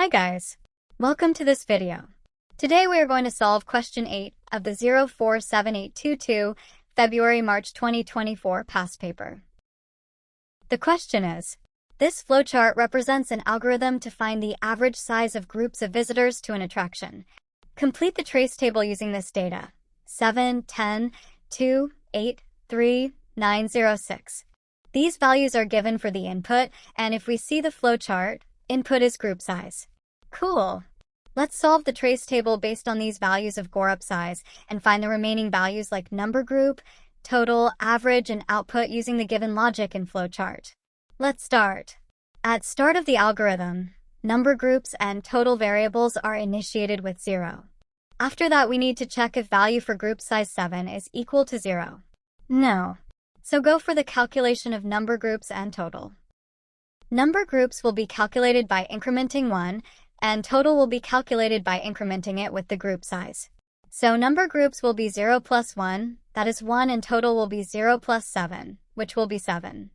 Hi guys, welcome to this video. Today we are going to solve question 8 of the 047822 February-March 2024 past paper. The question is, this flowchart represents an algorithm to find the average size of groups of visitors to an attraction. Complete the trace table using this data: 7, 10, 2, 8, 3, 9, 0, 6. These values are given for the input, and if we see the flowchart, input is group size. Cool! Let's solve the trace table based on these values of group size and find the remaining values like number group, total, average, and output using the given logic in flowchart. Let's start. At start of the algorithm, number groups and total variables are initiated with 0. After that, we need to check if value for group size 7 is equal to 0. No. So go for the calculation of number groups and total. Number groups will be calculated by incrementing 1, and total will be calculated by incrementing it with the group size. So number groups will be 0 plus 1, that is 1, and total will be 0 plus 7, which will be 7.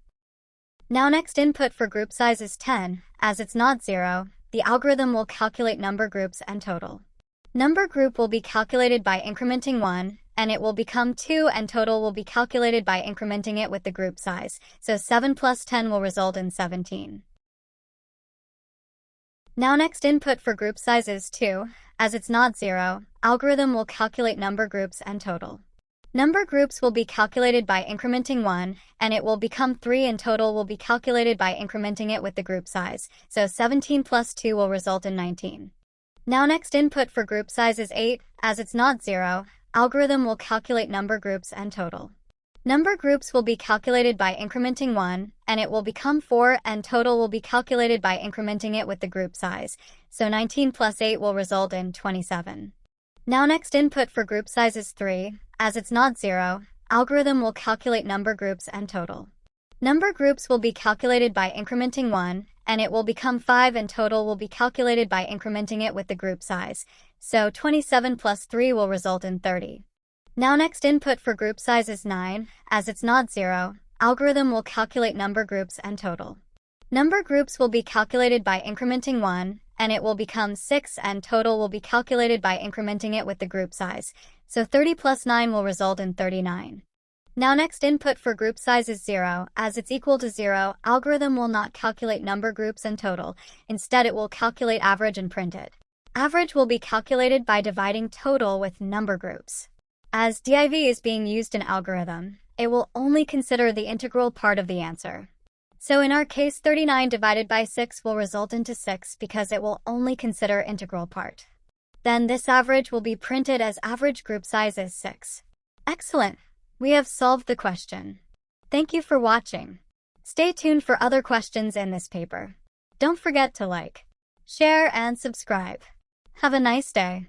Now next input for group size is 10. As it's not 0, the algorithm will calculate number groups and total. Number group will be calculated by incrementing 1, and it will become 2, and total will be calculated by incrementing it with the group size, so 7 plus 10 will result in 17. Now next input for group size is 2. As it's not 0, algorithm will calculate number groups and total. Number groups will be calculated by incrementing 1, and it will become 3, and total will be calculated by incrementing it with the group size, so 17 plus 2 will result in 19. Now next input for group size is 8. As it's not 0, algorithm will calculate number groups and total. Number groups will be calculated by incrementing 1, and it will become 4, and total will be calculated by incrementing it with the group size, so 19 plus 8 will result in 27. Now next input for group size is 3. As it's not 0, algorithm will calculate number groups and total. Number groups will be calculated by incrementing 1, and it will become 5, and total will be calculated by incrementing it with the group size, so 27 plus 3 will result in 30. Now next input for group size is 9. As it's not 0, algorithm will calculate number groups and total. Number groups will be calculated by incrementing 1, and it will become 6, and total will be calculated by incrementing it with the group size, so 30 plus 9 will result in 39. Now next input for group size is 0. As it's equal to 0, algorithm will not calculate number groups and total. Instead, it will calculate average and print it. Average will be calculated by dividing total with number groups. As div is being used in algorithm, it will only consider the integral part of the answer. So in our case, 39 divided by 6 will result into 6 because it will only consider integral part. Then this average will be printed as average group size is 6. Excellent! We have solved the question. Thank you for watching. Stay tuned for other questions in this paper. Don't forget to like, share, and subscribe. Have a nice day.